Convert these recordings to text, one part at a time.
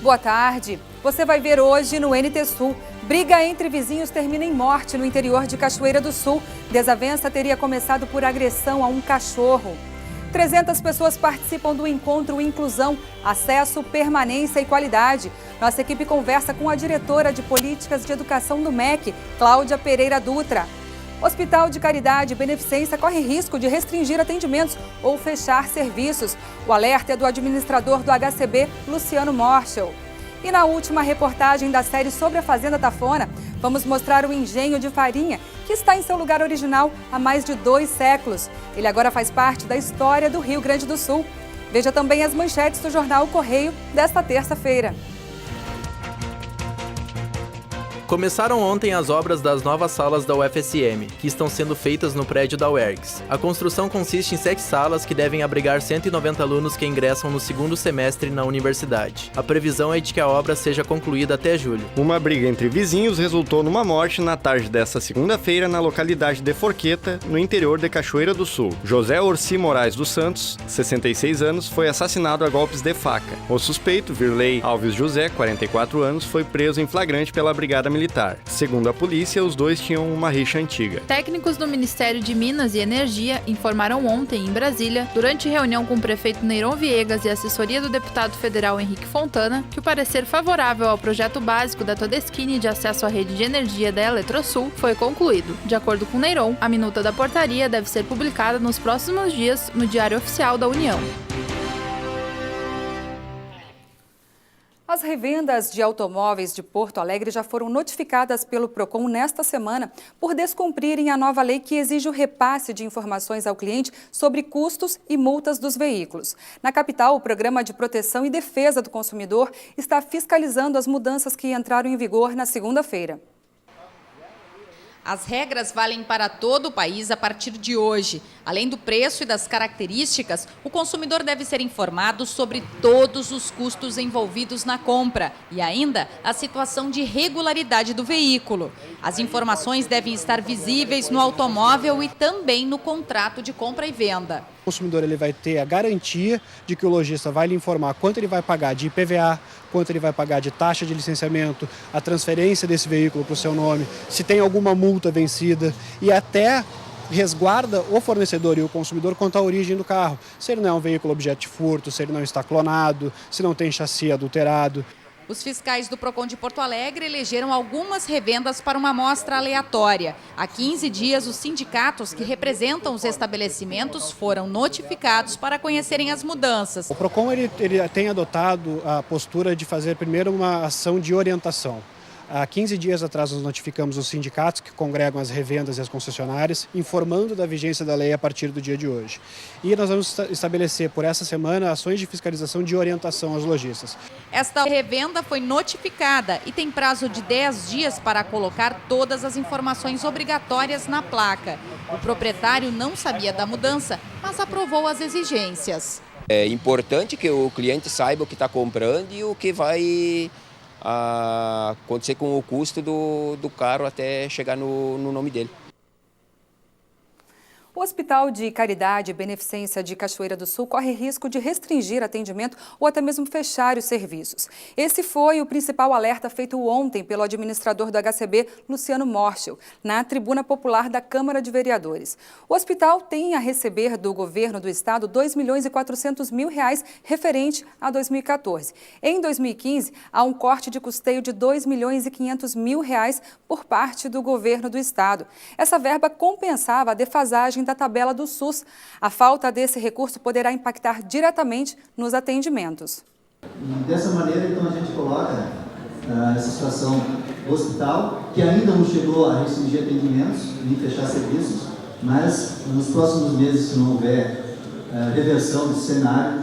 boa tarde. Você vai ver hoje no NT Sul. Briga entre vizinhos termina em morte no interior de Cachoeira do Sul. Desavença teria começado por agressão a um cachorro. 300 pessoas participam do encontro Inclusão, Acesso, Permanência e Qualidade. Nossa equipe conversa com a diretora de Políticas de Educação do MEC, Cláudia Pereira Dutra. Hospital de Caridade e Beneficência corre risco de restringir atendimentos ou fechar serviços. O alerta é do administrador do HCB, Luciano Morschel. E na última reportagem da série sobre a Fazenda Tafona, vamos mostrar o engenho de farinha, que está em seu lugar original há mais de 2 séculos. Ele agora faz parte da história do Rio Grande do Sul. Veja também as manchetes do jornal O Correio desta terça-feira. Começaram ontem as obras das novas salas da UFSM, que estão sendo feitas no prédio da UERGS. A construção consiste em 7 salas que devem abrigar 190 alunos que ingressam no segundo semestre na universidade. A previsão é de que a obra seja concluída até julho. Uma briga entre vizinhos resultou numa morte na tarde desta segunda-feira na localidade de Forqueta, no interior de Cachoeira do Sul. José Orsi Moraes dos Santos, 66 anos, foi assassinado a golpes de faca. O suspeito, Virley Alves José, 44 anos, foi preso em flagrante pela Brigada Militar. Segundo a polícia, os dois tinham uma rixa antiga. Técnicos do Ministério de Minas e Energia informaram ontem, em Brasília, durante reunião com o prefeito Neyron Viegas e assessoria do deputado federal Henrique Fontana, que o parecer favorável ao projeto básico da Todeschini de acesso à rede de energia da Eletrosul foi concluído. De acordo com Neyron, a minuta da portaria deve ser publicada nos próximos dias no Diário Oficial da União. As revendas de automóveis de Porto Alegre já foram notificadas pelo PROCON nesta semana por descumprirem a nova lei que exige o repasse de informações ao cliente sobre custos e multas dos veículos. Na capital, o Programa de Proteção e Defesa do Consumidor está fiscalizando as mudanças que entraram em vigor na segunda-feira. As regras valem para todo o país a partir de hoje. Além do preço e das características, o consumidor deve ser informado sobre todos os custos envolvidos na compra e ainda a situação de regularidade do veículo. As informações devem estar visíveis no automóvel e também no contrato de compra e venda. O consumidor ele vai ter a garantia de que o lojista vai lhe informar quanto ele vai pagar de IPVA, quanto ele vai pagar de taxa de licenciamento, a transferência desse veículo para o seu nome, se tem alguma multa vencida e até resguarda o fornecedor e o consumidor quanto à origem do carro. Se ele não é um veículo objeto de furto, se ele não está clonado, se não tem chassi adulterado. Os fiscais do PROCON de Porto Alegre elegeram algumas revendas para uma amostra aleatória. Há 15 dias, os sindicatos que representam os estabelecimentos foram notificados para conhecerem as mudanças. O PROCON ele tem adotado a postura de fazer primeiro uma ação de orientação. Há 15 dias atrás, nós notificamos os sindicatos que congregam as revendas e as concessionárias, informando da vigência da lei a partir do dia de hoje. E nós vamos estabelecer, por essa semana, ações de fiscalização de orientação aos lojistas. Esta revenda foi notificada e tem prazo de 10 dias para colocar todas as informações obrigatórias na placa. O proprietário não sabia da mudança, mas aprovou as exigências. É importante que o cliente saiba o que está comprando e o que vai acontecer com o custo do carro até chegar no nome dele. O Hospital de Caridade e Beneficência de Cachoeira do Sul corre risco de restringir atendimento ou até mesmo fechar os serviços. Esse foi o principal alerta feito ontem pelo administrador do HCB, Luciano Morschel, na tribuna popular da Câmara de Vereadores. O hospital tem a receber do governo do estado R$ 2.400.000 referente a 2014. Em 2015, há um corte de custeio de R$ 2.500.000 por parte do governo do estado. Essa verba compensava a defasagem da tabela do SUS. A falta desse recurso poderá impactar diretamente nos atendimentos. E dessa maneira, então, a gente coloca essa situação do hospital, que ainda não chegou a restringir atendimentos, nem fechar serviços, mas nos próximos meses, se não houver reversão desse cenário,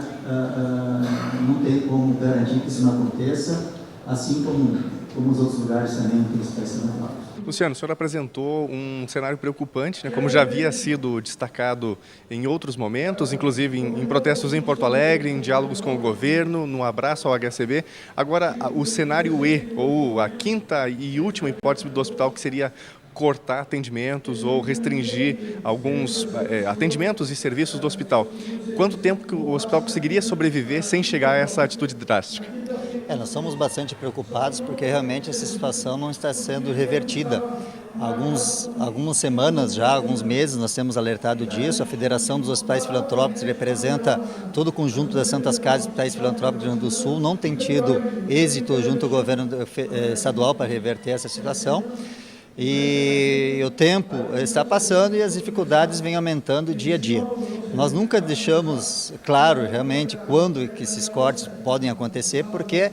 não tem como garantir que isso não aconteça, assim como os outros lugares também que isso está sendo falado. Luciano, o senhor apresentou um cenário preocupante, né, como já havia sido destacado em outros momentos, inclusive em protestos em Porto Alegre, em diálogos com o governo, no abraço ao HCB. Agora, o cenário E, ou a quinta e última hipótese do hospital, que seria cortar atendimentos ou restringir alguns atendimentos e serviços do hospital. Quanto tempo que o hospital conseguiria sobreviver sem chegar a essa atitude drástica? Nós somos bastante preocupados porque realmente essa situação não está sendo revertida. Algumas semanas já, alguns meses, nós temos alertado disso. A Federação dos Hospitais Filantrópicos representa todo o conjunto das Santas Casas e Hospitais Filantrópicos do Rio Grande do Sul. Não tem tido êxito junto ao governo estadual para reverter essa situação. E o tempo está passando e as dificuldades vêm aumentando dia a dia. Nós nunca deixamos claro realmente quando que esses cortes podem acontecer, porque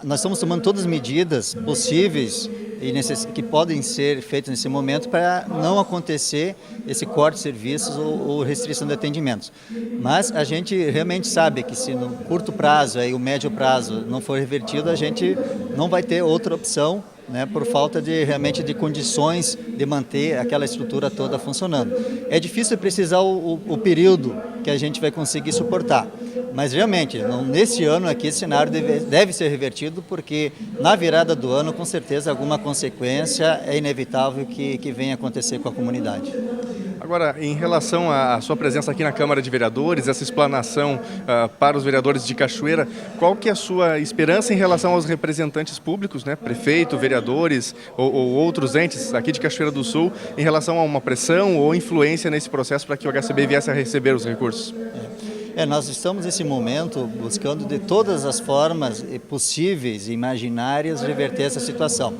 nós estamos tomando todas as medidas possíveis e que podem ser feitas nesse momento para não acontecer esse corte de serviços ou restrição de atendimentos. Mas a gente realmente sabe que se no curto prazo e o médio prazo não for revertido, a gente não vai ter outra opção, né, por falta realmente de condições de manter aquela estrutura toda funcionando. É difícil precisar o período que a gente vai conseguir suportar, mas realmente, nesse ano aqui, esse cenário deve ser revertido, porque na virada do ano, com certeza, alguma consequência é inevitável que venha acontecer com a comunidade. Agora, em relação à sua presença aqui na Câmara de Vereadores, essa explanação para os vereadores de Cachoeira, qual que é a sua esperança em relação aos representantes públicos, né, prefeito, vereadores ou outros entes aqui de Cachoeira do Sul, em relação a uma pressão ou influência nesse processo para que o HCB viesse a receber os recursos? Nós estamos nesse momento buscando de todas as formas possíveis e imaginárias reverter essa situação.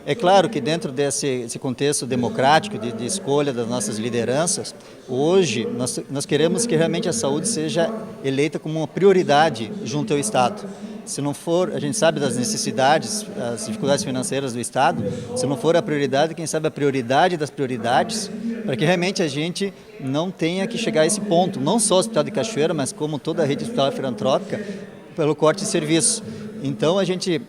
É claro que dentro desse contexto democrático de escolha das nossas lideranças, hoje nós queremos que realmente a saúde seja eleita como uma prioridade junto ao Estado. Se não for, a gente sabe das necessidades, as dificuldades financeiras do Estado, se não for a prioridade, quem sabe a prioridade das prioridades, para que realmente a gente não tenha que chegar a esse ponto, não só o Hospital de Cachoeira, mas como toda a rede hospitalar filantrópica, pelo corte de serviços. Então a gente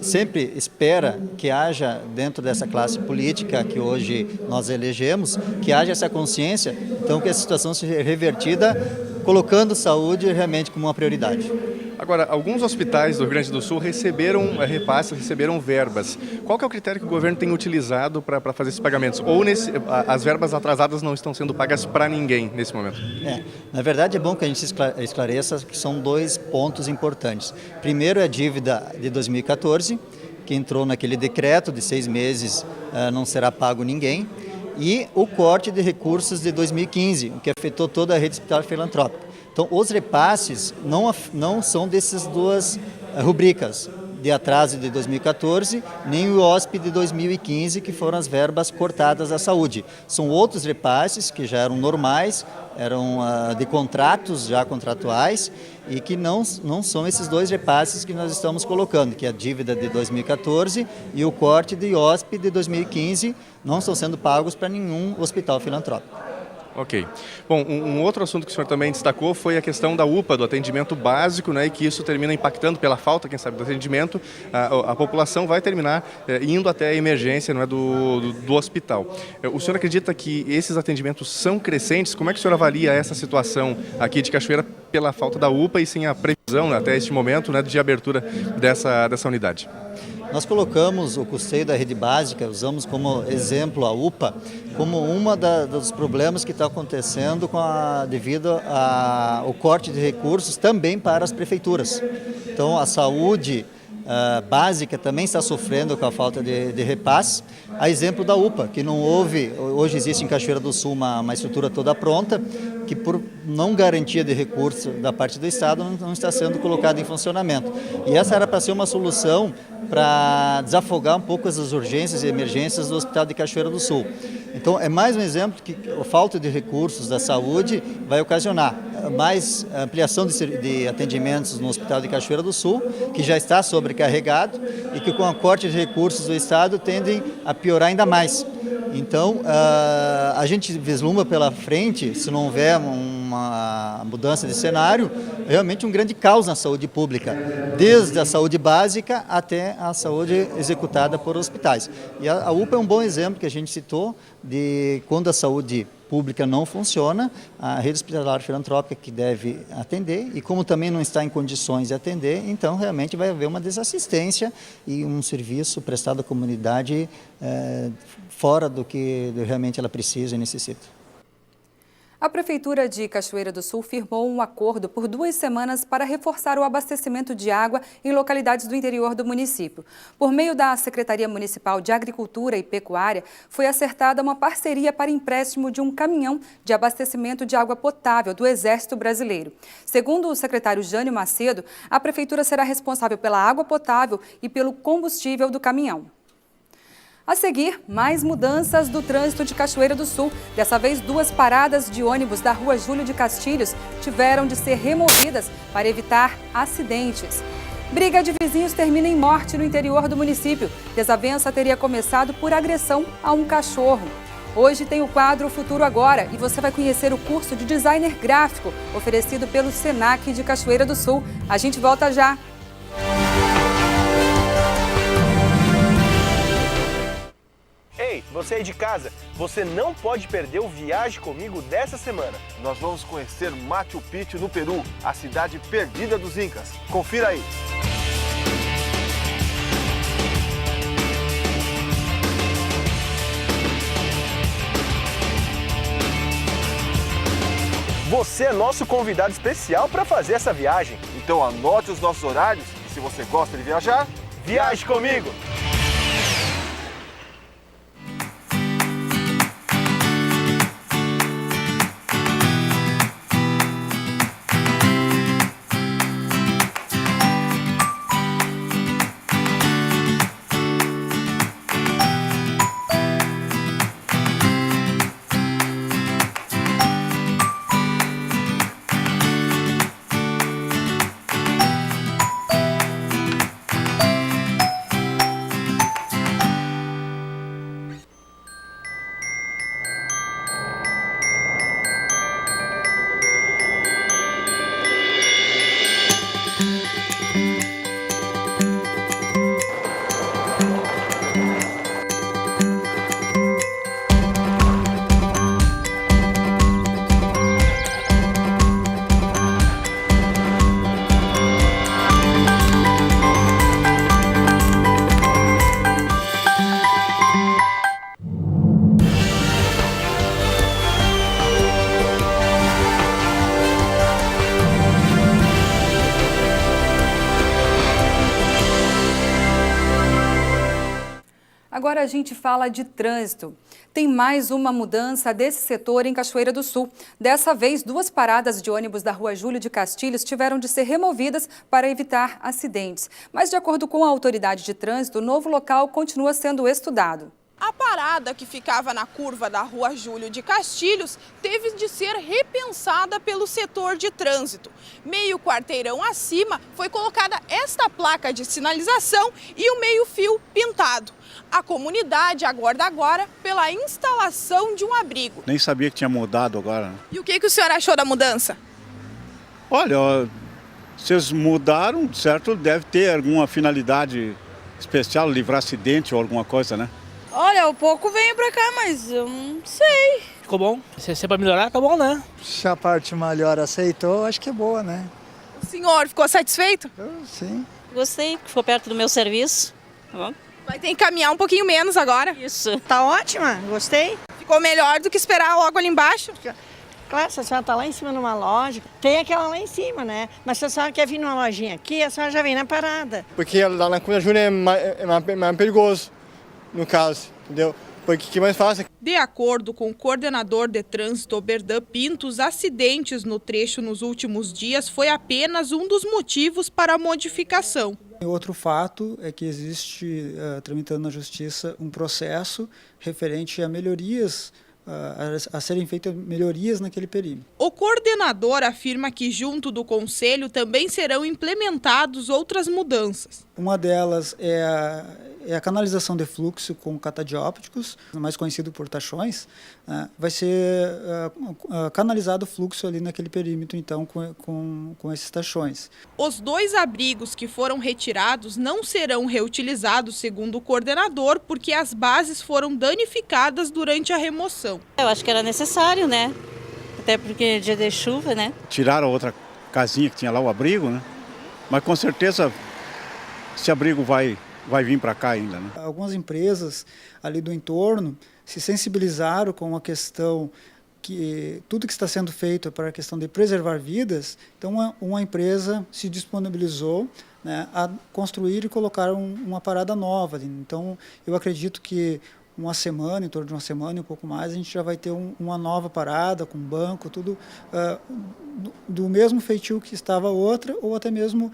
sempre espera que haja, dentro dessa classe política que hoje nós elegemos, que haja essa consciência, então que a situação seja revertida, colocando saúde realmente como uma prioridade. Agora, alguns hospitais do Rio Grande do Sul receberam repasses, receberam verbas. Qual que é o critério que o governo tem utilizado para fazer esses pagamentos? Ou as verbas atrasadas não estão sendo pagas para ninguém nesse momento? Na verdade é bom que a gente esclareça que são dois pontos importantes. Primeiro é a dívida de 2014, que entrou naquele decreto de 6 meses, não será pago ninguém, e o corte de recursos de 2015, que afetou toda a rede hospitalar filantrópica. Então, os repasses não são dessas duas rubricas, de atraso de 2014, nem o OSP de 2015, que foram as verbas cortadas da saúde. São outros repasses que já eram normais, eram de contratos já contratuais, e que não são esses dois repasses que nós estamos colocando, que é a dívida de 2014 e o corte de OSP de 2015, não estão sendo pagos para nenhum hospital filantrópico. Ok. Bom, um outro assunto que o senhor também destacou foi a questão da UPA, do atendimento básico, né, e que isso termina impactando pela falta, quem sabe, do atendimento, a população vai terminar indo até a emergência, não é, do hospital. O senhor acredita que esses atendimentos são crescentes? Como é que o senhor avalia essa situação aqui de Cachoeira pela falta da UPA e sem a previsão, né, até este momento, né, de abertura dessa unidade? Nós colocamos o custeio da rede básica, usamos como exemplo a UPA, como dos problemas que está acontecendo devido ao corte de recursos também para as prefeituras. Então, a saúde básica também está sofrendo com a falta de repasse. A exemplo da UPA, que não houve, hoje existe em Cachoeira do Sul uma estrutura toda pronta, que por não garantia de recurso da parte do Estado não está sendo colocada em funcionamento. E essa era para ser uma solução para desafogar um pouco as urgências e emergências do Hospital de Cachoeira do Sul. Então, é mais um exemplo que a falta de recursos da saúde vai ocasionar mais ampliação de atendimentos no Hospital de Cachoeira do Sul, que já está sobrecarregado e que com o corte de recursos do Estado tendem a piorar ainda mais. Então, a gente vislumbra pela frente, se não houver uma mudança de cenário, realmente um grande caos na saúde pública, desde a saúde básica até a saúde executada por hospitais. E a UPA é um bom exemplo que a gente citou de quando a saúde pública não funciona, a rede hospitalar filantrópica que deve atender, e como também não está em condições de atender, então realmente vai haver uma desassistência e um serviço prestado à comunidade fora do que realmente ela precisa e necessita. A Prefeitura de Cachoeira do Sul firmou um acordo por 2 semanas para reforçar o abastecimento de água em localidades do interior do município. Por meio da Secretaria Municipal de Agricultura e Pecuária, foi acertada uma parceria para empréstimo de um caminhão de abastecimento de água potável do Exército Brasileiro. Segundo o secretário Jânio Macedo, a Prefeitura será responsável pela água potável e pelo combustível do caminhão. A seguir, mais mudanças do trânsito de Cachoeira do Sul. Dessa vez, 2 paradas de ônibus da Rua Júlio de Castilhos tiveram de ser removidas para evitar acidentes. Briga de vizinhos termina em morte no interior do município. Desavença teria começado por agressão a um cachorro. Hoje tem o quadro Futuro Agora e você vai conhecer o curso de designer gráfico oferecido pelo Senac de Cachoeira do Sul. A gente volta já! Ei, você aí de casa, você não pode perder o Viaje Comigo dessa semana. Nós vamos conhecer Machu Picchu no Peru, a cidade perdida dos Incas. Confira aí. Você é nosso convidado especial para fazer essa viagem. Então anote os nossos horários e se você gosta de viajar, Viaje comigo! Agora a gente fala de trânsito. Tem mais uma mudança desse setor em Cachoeira do Sul. Dessa vez, 2 paradas de ônibus da Rua Júlio de Castilhos tiveram de ser removidas para evitar acidentes. Mas, de acordo com a autoridade de trânsito, o novo local continua sendo estudado. A parada que ficava na curva da Rua Júlio de Castilhos teve de ser repensada pelo setor de trânsito. Meio quarteirão acima foi colocada esta placa de sinalização e o meio-fio pintado. A comunidade aguarda agora pela instalação de um abrigo. Nem sabia que tinha mudado agora. E o que o senhor achou da mudança? Olha, vocês mudaram, certo? Deve ter alguma finalidade especial, livrar acidente ou alguma coisa, né? Olha, o pouco venho pra cá, mas eu não sei. Ficou bom. Se é pra melhorar, tá bom, né? Se a parte melhor aceitou, acho que é boa, né? O senhor ficou satisfeito? Sim. Gostei, ficou perto do meu serviço. Tá bom? Vai ter que caminhar um pouquinho menos agora. Isso. Tá ótima, gostei. Ficou melhor do que esperar logo ali embaixo? Claro, se a senhora tá lá em cima numa loja, tem aquela lá em cima, né? Mas se a senhora quer vir numa lojinha aqui, a senhora já vem na parada. Porque lá na Cunha Júnior é mais perigoso, no caso, entendeu? Porque que mais fácil. De acordo com o coordenador de trânsito Oberdan Pinto, os acidentes no trecho nos últimos dias foi apenas um dos motivos para a modificação. Outro fato é que existe, tramitando na Justiça, um processo referente a melhorias, a serem feitas melhorias naquele perímetro. O coordenador afirma que junto do Conselho também serão implementados outras mudanças. Uma delas é a canalização de fluxo com catadiópticos, mais conhecido por tachões, né? Vai ser canalizado o fluxo ali naquele perímetro, então, com esses tachões. Os 2 abrigos que foram retirados não serão reutilizados, segundo o coordenador, porque as bases foram danificadas durante a remoção. Eu acho que era necessário, né? Até porque dia de chuva, né? Tiraram a outra casinha que tinha lá, o abrigo, né? Mas com certeza esse abrigo vai vir para cá ainda, né? Algumas empresas ali do entorno se sensibilizaram com a questão que tudo que está sendo feito para a questão de preservar vidas, então uma empresa se disponibilizou, né, a construir e colocar uma parada nova ali. Então, eu acredito que uma semana, em torno de uma semana e um pouco mais, a gente já vai ter uma nova parada, com banco, tudo do mesmo feitio que estava outra, ou até mesmo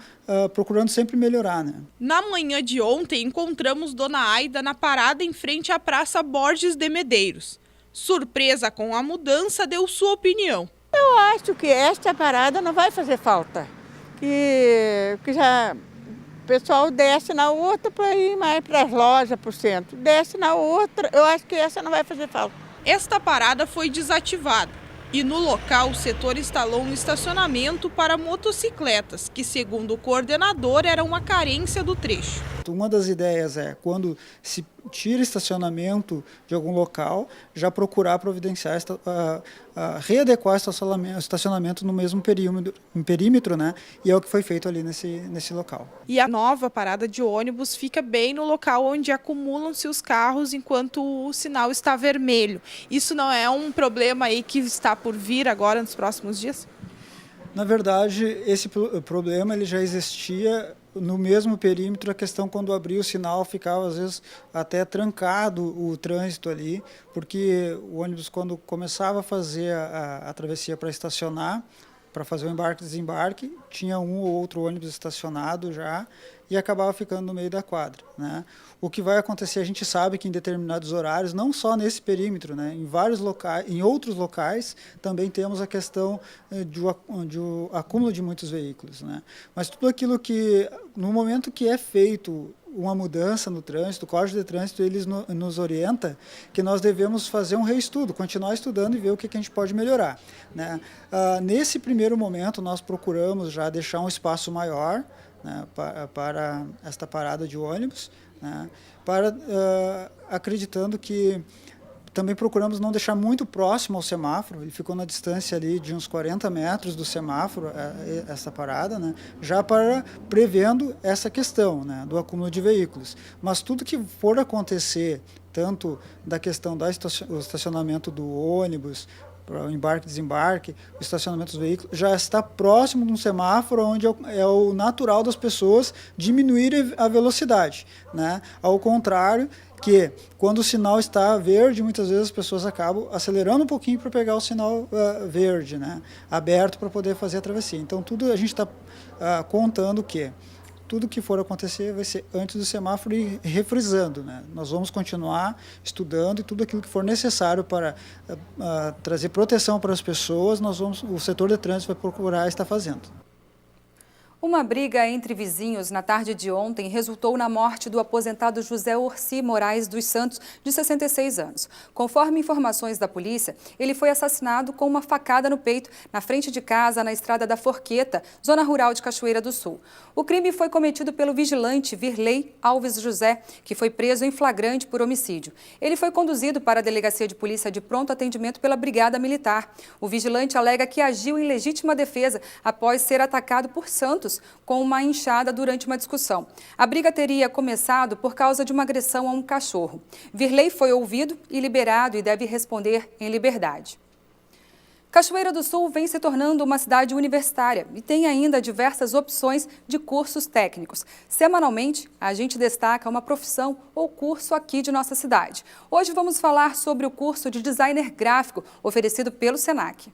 procurando sempre melhorar, né? Na manhã de ontem, encontramos Dona Aida na parada em frente à Praça Borges de Medeiros. Surpresa com a mudança, deu sua opinião. Eu acho que esta parada não vai fazer falta, que já... O pessoal desce na outra para ir mais para as lojas, para o centro. Desce na outra, eu acho que essa não vai fazer falta. Esta parada foi desativada e no local o setor instalou um estacionamento para motocicletas, que segundo o coordenador era uma carência do trecho. Uma das ideias é, quando se tira estacionamento de algum local, já procurar providenciar, readequar o estacionamento no mesmo perímetro, né? E é o que foi feito ali nesse local. E a nova parada de ônibus fica bem no local onde acumulam-se os carros enquanto o sinal está vermelho. Isso não é um problema aí que está por vir agora nos próximos dias? Na verdade, esse problema ele já existia no mesmo perímetro. A questão, quando abria o sinal, ficava às vezes até trancado o trânsito ali, porque o ônibus, quando começava a fazer a travessia para estacionar, para fazer o embarque e desembarque, tinha um ou outro ônibus estacionado já e acabava ficando no meio da quadra, né? O que vai acontecer, a gente sabe que em determinados horários, não só nesse perímetro, né, em vários locais, em outros locais, também temos a questão de acúmulo de muitos veículos, né? Mas tudo aquilo que, no momento que é feito uma mudança no trânsito, o Código de Trânsito nos orienta que nós devemos fazer um reestudo, continuar estudando e ver o que a gente pode melhorar, né? Nesse primeiro momento, nós procuramos já deixar um espaço maior, né, para esta parada de ônibus, né, acreditando que também procuramos não deixar muito próximo ao semáforo. Ele ficou na distância ali de uns 40 metros do semáforo, essa parada, né, já prevendo essa questão, né, do acúmulo de veículos. Mas tudo que for acontecer, tanto da questão do estacionamento do ônibus, para o embarque e desembarque, o estacionamento dos veículos, já está próximo de um semáforo onde é o natural das pessoas diminuírem a velocidade, né? Ao contrário, que quando o sinal está verde, muitas vezes as pessoas acabam acelerando um pouquinho para pegar o sinal verde, né, aberto, para poder fazer a travessia. Então, tudo a gente está contando que tudo que for acontecer vai ser antes do semáforo e refrisando, né? Nós vamos continuar estudando e tudo aquilo que for necessário para trazer proteção para as pessoas, o setor de trânsito vai procurar estar fazendo. Uma briga entre vizinhos na tarde de ontem resultou na morte do aposentado José Orsi Moraes dos Santos, de 66 anos. Conforme informações da polícia, ele foi assassinado com uma facada no peito, na frente de casa, na estrada da Forqueta, zona rural de Cachoeira do Sul. O crime foi cometido pelo vigilante Virley Alves José, que foi preso em flagrante por homicídio. Ele foi conduzido para a Delegacia de Polícia de Pronto Atendimento pela Brigada Militar. O vigilante alega que agiu em legítima defesa após ser atacado por Santos com uma enxada durante uma discussão. A briga teria começado por causa de uma agressão a um cachorro. Virley foi ouvido e liberado e deve responder em liberdade. Cachoeira do Sul vem se tornando uma cidade universitária e tem ainda diversas opções de cursos técnicos. Semanalmente, a gente destaca uma profissão ou curso aqui de nossa cidade. Hoje vamos falar sobre o curso de designer gráfico oferecido pelo Senac.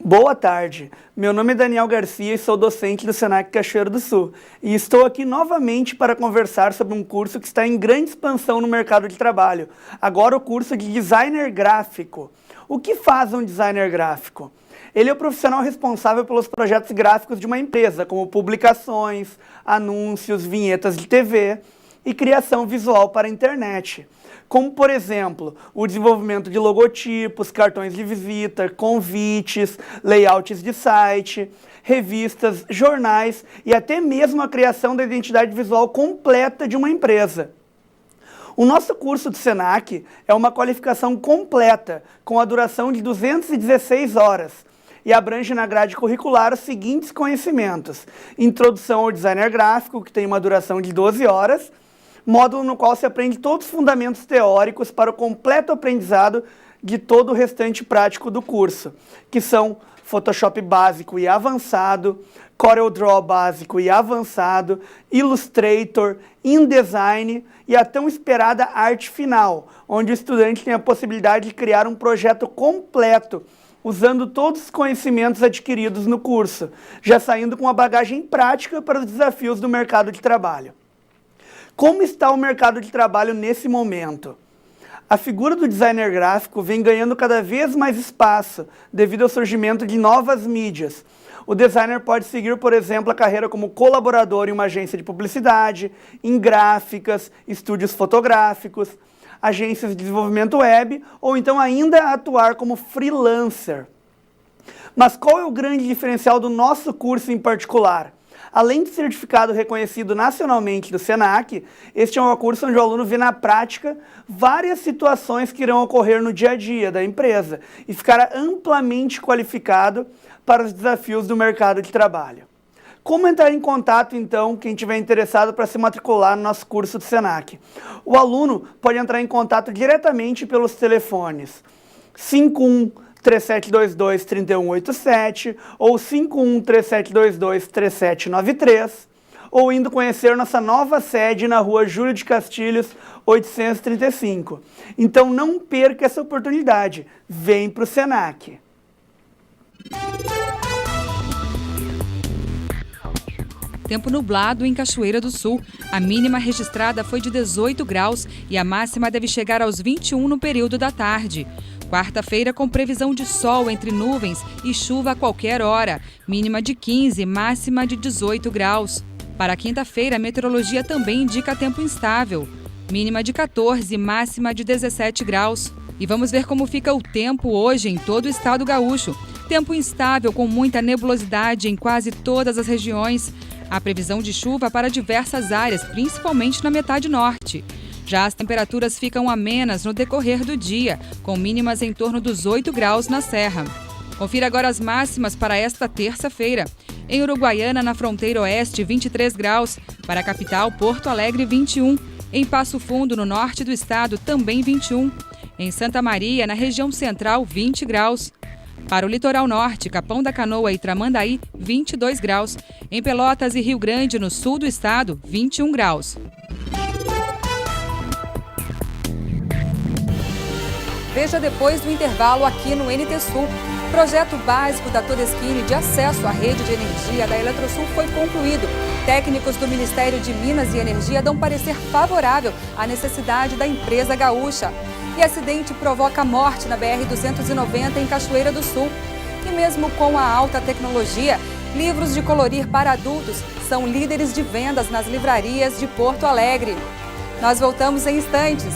Boa tarde, meu nome é Daniel Garcia e sou docente do Senac Cachoeira do Sul e estou aqui novamente para conversar sobre um curso que está em grande expansão no mercado de trabalho, agora o curso de designer gráfico. O que faz um designer gráfico? Ele é o profissional responsável pelos projetos gráficos de uma empresa, como publicações, anúncios, vinhetas de TV e criação visual para a internet. Como, por exemplo, o desenvolvimento de logotipos, cartões de visita, convites, layouts de site, revistas, jornais e até mesmo a criação da identidade visual completa de uma empresa. O nosso curso do Senac é uma qualificação completa, com a duração de 216 horas. e abrange na grade curricular os seguintes conhecimentos: introdução ao designer gráfico, que tem uma duração de 12 horas, módulo no qual se aprende todos os fundamentos teóricos para o completo aprendizado de todo o restante prático do curso, que são Photoshop básico e avançado, CorelDRAW básico e avançado, Illustrator, InDesign e a tão esperada arte final, onde o estudante tem a possibilidade de criar um projeto completo, usando todos os conhecimentos adquiridos no curso, já saindo com a bagagem prática para os desafios do mercado de trabalho. Como está o mercado de trabalho nesse momento? A figura do designer gráfico vem ganhando cada vez mais espaço devido ao surgimento de novas mídias. O designer pode seguir, por exemplo, a carreira como colaborador em uma agência de publicidade, em gráficas, estúdios fotográficos, agências de desenvolvimento web, ou então ainda atuar como freelancer. Mas qual é o grande diferencial do nosso curso em particular? Além de certificado reconhecido nacionalmente do SENAC, este é um curso onde o aluno vê na prática várias situações que irão ocorrer no dia a dia da empresa e ficará amplamente qualificado para os desafios do mercado de trabalho. Como entrar em contato, então, quem estiver interessado para se matricular no nosso curso do SENAC? O aluno pode entrar em contato diretamente pelos telefones 51-3722-3187 ou 51-3722-3793, ou indo conhecer nossa nova sede na rua Júlio de Castilhos, 835. Então não perca essa oportunidade, vem para o SENAC. Tempo nublado em Cachoeira do Sul. A mínima registrada foi de 18 graus e a máxima deve chegar aos 21 no período da tarde. Quarta-feira com previsão de sol entre nuvens e chuva a qualquer hora. Mínima de 15, máxima de 18 graus. Para quinta-feira, a meteorologia também indica tempo instável. Mínima de 14, máxima de 17 graus. E vamos ver como fica o tempo hoje em todo o estado gaúcho. Tempo instável com muita nebulosidade em quase todas as regiões. Há previsão de chuva para diversas áreas, principalmente na metade norte. Já as temperaturas ficam amenas no decorrer do dia, com mínimas em torno dos 8 graus na Serra. Confira agora as máximas para esta terça-feira. Em Uruguaiana, na fronteira oeste, 23 graus. Para a capital, Porto Alegre, 21. Em Passo Fundo, no norte do estado, também 21. Em Santa Maria, na região central, 20 graus. Para o litoral norte, Capão da Canoa e Tramandaí, 22 graus. Em Pelotas e Rio Grande, no sul do estado, 21 graus. Veja depois do intervalo aqui no NT Sul. Projeto básico da Todeschini de acesso à rede de energia da Eletrosul foi concluído. Técnicos do Ministério de Minas e Energia dão parecer favorável à necessidade da empresa gaúcha. E acidente provoca morte na BR-290 em Cachoeira do Sul. E mesmo com a alta tecnologia, livros de colorir para adultos são líderes de vendas nas livrarias de Porto Alegre. Nós voltamos em instantes.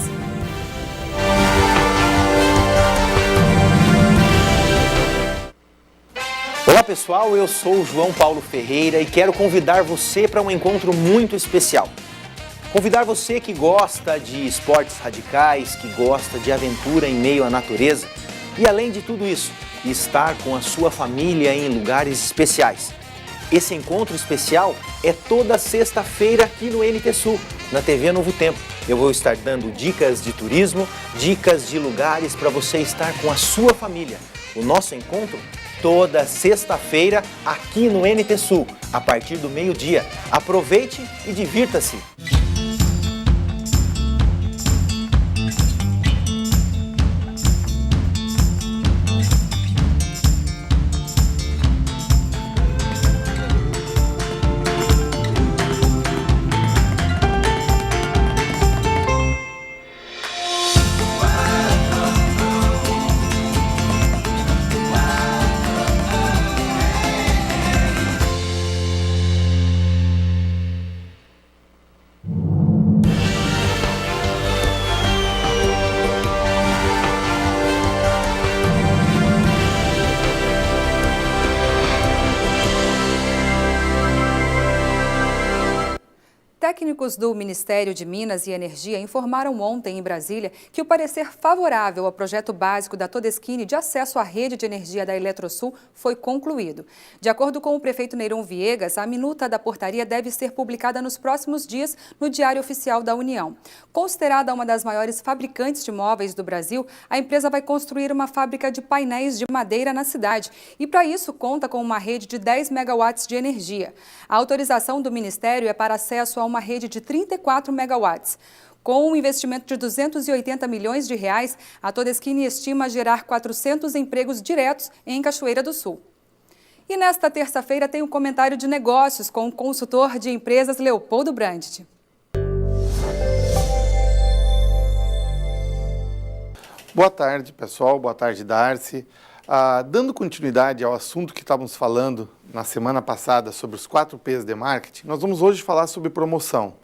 Olá pessoal, eu sou o João Paulo Ferreira e quero convidar você para um encontro muito especial. Convidar você que gosta de esportes radicais, que gosta de aventura em meio à natureza e, além de tudo isso, estar com a sua família em lugares especiais. Esse encontro especial é toda sexta-feira aqui no NT Sul, na TV Novo Tempo. Eu vou estar dando dicas de turismo, dicas de lugares para você estar com a sua família. O nosso encontro toda sexta-feira aqui no NT Sul, a partir do meio-dia. Aproveite e divirta-se! Técnicos do Ministério de Minas e Energia informaram ontem em Brasília que o parecer favorável ao projeto básico da Todeschini de acesso à rede de energia da Eletrosul foi concluído. De acordo com o prefeito Neyron Viegas, a minuta da portaria deve ser publicada nos próximos dias no Diário Oficial da União. Considerada uma das maiores fabricantes de móveis do Brasil, a empresa vai construir uma fábrica de painéis de madeira na cidade e, para isso, conta com uma rede de 10 megawatts de energia. A autorização do Ministério é para acesso a uma rede de 34 megawatts. Com um investimento de 280 milhões de reais, a Todeschini estima gerar 400 empregos diretos em Cachoeira do Sul. E nesta terça-feira tem um comentário de negócios com o consultor de empresas Leopoldo Brandt. Boa tarde, pessoal. Boa tarde, Darcy. Dando continuidade ao assunto que estávamos falando na semana passada sobre os 4 P's de marketing, nós vamos hoje falar sobre promoção.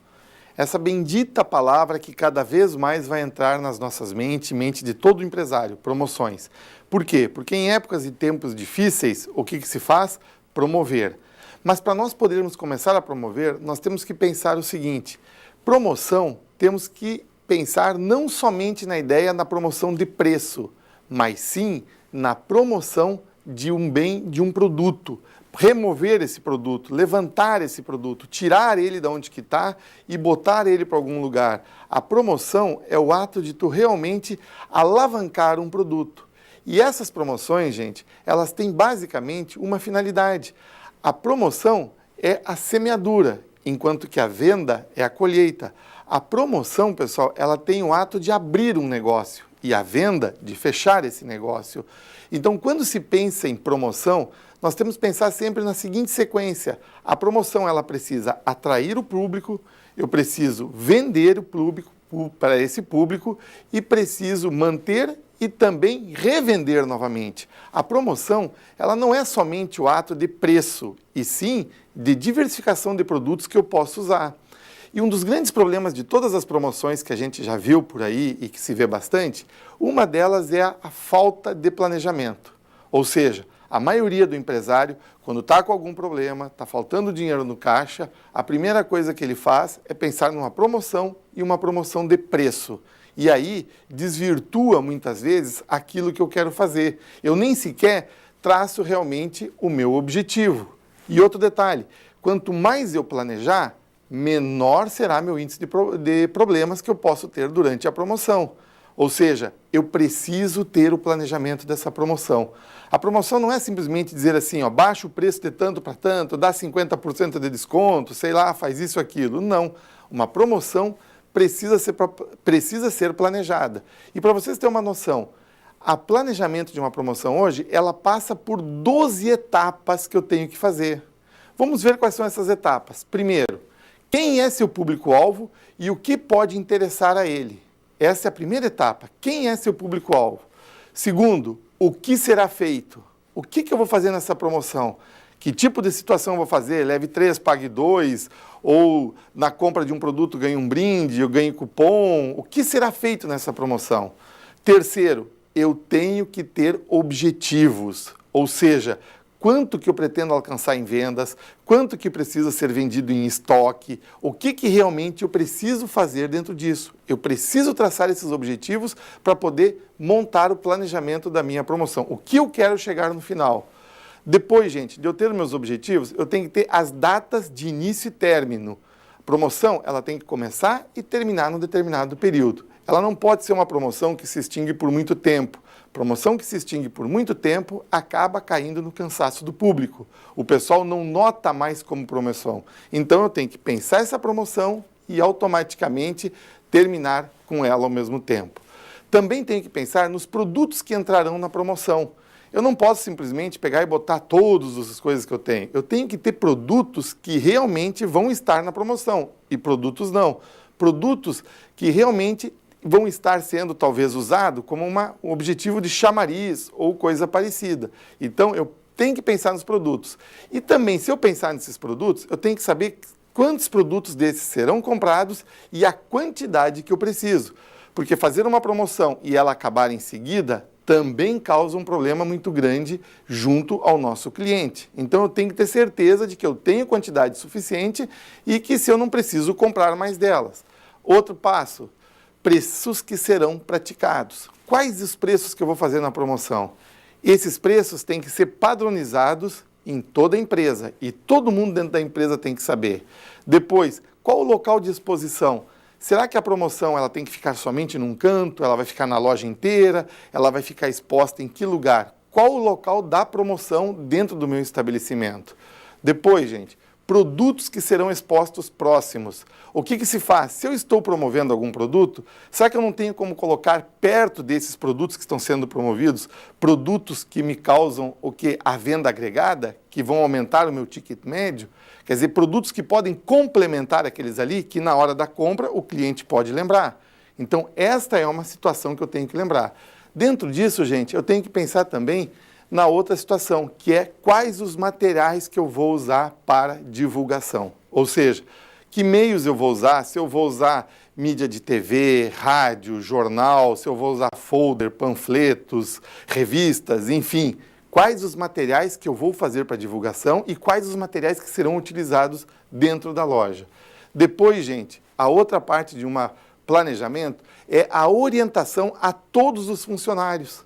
Essa bendita palavra que cada vez mais vai entrar nas nossas mentes, mente de todo empresário, promoções. Por quê? Porque em épocas e tempos difíceis, o que se faz? Promover. Mas para nós podermos começar a promover, nós temos que pensar o seguinte: promoção, temos que pensar não somente na ideia da promoção de preço, mas sim na promoção de um bem, de um produto. Remover esse produto, levantar esse produto, tirar ele de onde que está e botar ele para algum lugar. A promoção é o ato de tu realmente alavancar um produto. E essas promoções, gente, elas têm basicamente uma finalidade. A promoção é a semeadura, enquanto que a venda é a colheita. A promoção, pessoal, ela tem o ato de abrir um negócio e a venda de fechar esse negócio. Então, quando se pensa em promoção, nós temos que pensar sempre na seguinte sequência: a promoção ela precisa atrair o público, eu preciso vender o público para esse público e preciso manter e também revender novamente. A promoção ela não é somente o ato de preço, e sim de diversificação de produtos que eu posso usar. E um dos grandes problemas de todas as promoções que a gente já viu por aí e que se vê bastante, uma delas é a falta de planejamento. Ou seja, a maioria do empresário, quando está com algum problema, está faltando dinheiro no caixa, a primeira coisa que ele faz é pensar numa promoção e uma promoção de preço. E aí desvirtua muitas vezes aquilo que eu quero fazer. Eu nem sequer traço realmente o meu objetivo. E outro detalhe, quanto mais eu planejar, menor será meu índice de problemas que eu posso ter durante a promoção. Ou seja, eu preciso ter o planejamento dessa promoção. A promoção não é simplesmente dizer assim, ó, baixa o preço de tanto para tanto, dá 50% de desconto, sei lá, faz isso, aquilo. Não. Uma promoção precisa ser planejada. E para vocês terem uma noção, o planejamento de uma promoção hoje, ela passa por 12 etapas que eu tenho que fazer. Vamos ver quais são essas etapas. Primeiro, quem é seu público-alvo e o que pode interessar a ele? Essa é a primeira etapa. Quem é seu público-alvo? Segundo, o que será feito? O que eu vou fazer nessa promoção? Que tipo de situação eu vou fazer? Leve 3, pague 2, ou na compra de um produto ganhe um brinde, eu ganhe cupom. O que será feito nessa promoção? Terceiro, eu tenho que ter objetivos, ou seja, quanto que eu pretendo alcançar em vendas, quanto que precisa ser vendido em estoque, o que realmente eu preciso fazer dentro disso. Eu preciso traçar esses objetivos para poder montar o planejamento da minha promoção. O que eu quero chegar no final. Depois, gente, de eu ter meus objetivos, eu tenho que ter as datas de início e término. A promoção, ela tem que começar e terminar num determinado período. Ela não pode ser uma promoção que se extingue por muito tempo. Promoção que se extingue por muito tempo acaba caindo no cansaço do público. O pessoal não nota mais como promoção. Então eu tenho que pensar essa promoção e automaticamente terminar com ela ao mesmo tempo. Também tenho que pensar nos produtos que entrarão na promoção. Eu não posso simplesmente pegar e botar todas as coisas que eu tenho. Eu tenho que ter produtos que realmente vão estar na promoção e produtos não. Produtos que realmente vão estar sendo talvez usados como um objetivo de chamariz ou coisa parecida. Então, eu tenho que pensar nos produtos. E também, se eu pensar nesses produtos, eu tenho que saber quantos produtos desses serão comprados e a quantidade que eu preciso. Porque fazer uma promoção e ela acabar em seguida também causa um problema muito grande junto ao nosso cliente. Então eu tenho que ter certeza de que eu tenho quantidade suficiente e que se eu não preciso comprar mais delas. Outro passo, preços que serão praticados. Quais os preços que eu vou fazer na promoção? Esses preços têm que ser padronizados em toda a empresa e todo mundo dentro da empresa tem que saber. Depois, qual o local de exposição? Será que a promoção ela tem que ficar somente num canto? Ela vai ficar na loja inteira? Ela vai ficar exposta em que lugar? Qual o local da promoção dentro do meu estabelecimento? Depois, gente, produtos que serão expostos próximos. O que se faz? Se eu estou promovendo algum produto, será que eu não tenho como colocar perto desses produtos que estão sendo promovidos, produtos que me causam o que? A venda agregada, que vão aumentar o meu ticket médio? Quer dizer, produtos que podem complementar aqueles ali, que na hora da compra o cliente pode lembrar. Então, esta é uma situação que eu tenho que lembrar. Dentro disso, gente, eu tenho que pensar também na outra situação, que é quais os materiais que eu vou usar para divulgação. Ou seja, que meios eu vou usar, se eu vou usar mídia de TV, rádio, jornal, se eu vou usar folder, panfletos, revistas, enfim. Quais os materiais que eu vou fazer para divulgação e quais os materiais que serão utilizados dentro da loja. Depois, gente, a outra parte de um planejamento é a orientação a todos os funcionários.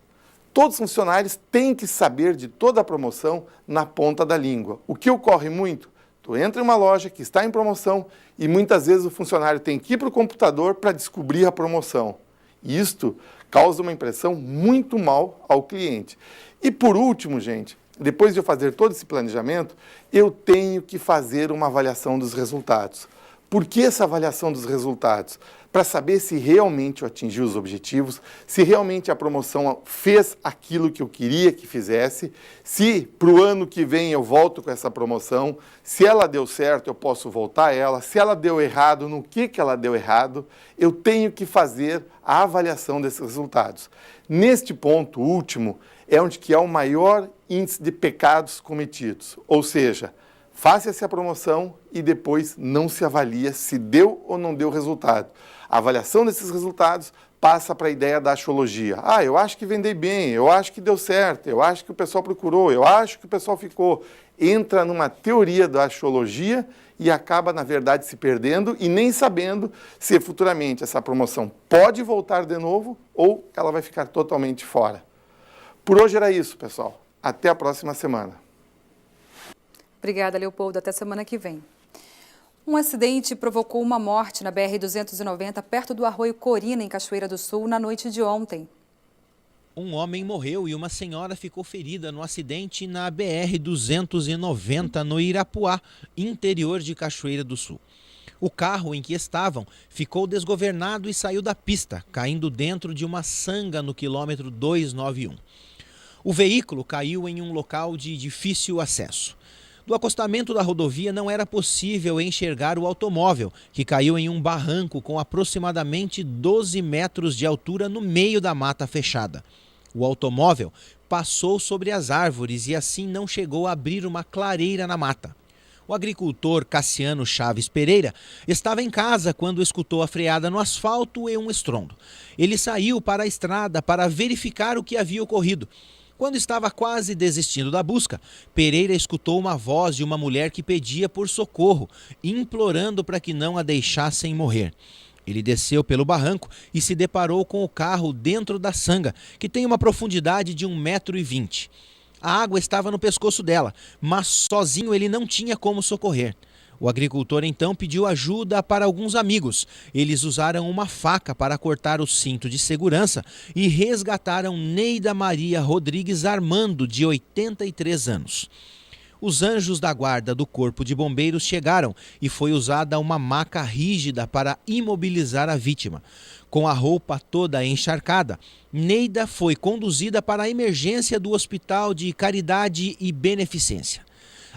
Todos os funcionários têm que saber de toda a promoção na ponta da língua. O que ocorre muito? Tu entra em uma loja que está em promoção e muitas vezes o funcionário tem que ir para o computador para descobrir a promoção. Isto causa uma impressão muito mal ao cliente. E por último, gente, depois de eu fazer todo esse planejamento, eu tenho que fazer uma avaliação dos resultados. Por que essa avaliação dos resultados? Para saber se realmente eu atingi os objetivos, se realmente a promoção fez aquilo que eu queria que fizesse, se para o ano que vem eu volto com essa promoção, se ela deu certo eu posso voltar a ela, se ela deu errado, no que ela deu errado, eu tenho que fazer a avaliação desses resultados. Neste ponto último é onde que há o maior índice de pecados cometidos, ou seja, faça-se a promoção e depois não se avalia se deu ou não deu resultado. A avaliação desses resultados passa para a ideia da axiologia. Ah, eu acho que vendei bem, eu acho que deu certo, eu acho que o pessoal procurou, eu acho que o pessoal ficou. Entra numa teoria da axiologia e acaba, na verdade, se perdendo e nem sabendo se futuramente essa promoção pode voltar de novo ou ela vai ficar totalmente fora. Por hoje era isso, pessoal. Até a próxima semana. Obrigada, Leopoldo. Até semana que vem. Um acidente provocou uma morte na BR-290, perto do Arroio Corina, em Cachoeira do Sul, na noite de ontem. Um homem morreu e uma senhora ficou ferida no acidente na BR-290, no Irapuá, interior de Cachoeira do Sul. O carro em que estavam ficou desgovernado e saiu da pista, caindo dentro de uma sanga no quilômetro 291. O veículo caiu em um local de difícil acesso. Do acostamento da rodovia não era possível enxergar o automóvel, que caiu em um barranco com aproximadamente 12 metros de altura no meio da mata fechada. O automóvel passou sobre as árvores e assim não chegou a abrir uma clareira na mata. O agricultor Cassiano Chaves Pereira estava em casa quando escutou a freada no asfalto e um estrondo. Ele saiu para a estrada para verificar o que havia ocorrido. Quando estava quase desistindo da busca, Pereira escutou uma voz de uma mulher que pedia por socorro, implorando para que não a deixassem morrer. Ele desceu pelo barranco e se deparou com o carro dentro da sanga, que tem uma profundidade de 1,20 m. A água estava no pescoço dela, mas sozinho ele não tinha como socorrer. O agricultor então pediu ajuda para alguns amigos. Eles usaram uma faca para cortar o cinto de segurança e resgataram Neida Maria Rodrigues Armando, de 83 anos. Os anjos da guarda do Corpo de Bombeiros chegaram e foi usada uma maca rígida para imobilizar a vítima. Com a roupa toda encharcada, Neida foi conduzida para a emergência do Hospital de Caridade e Beneficência.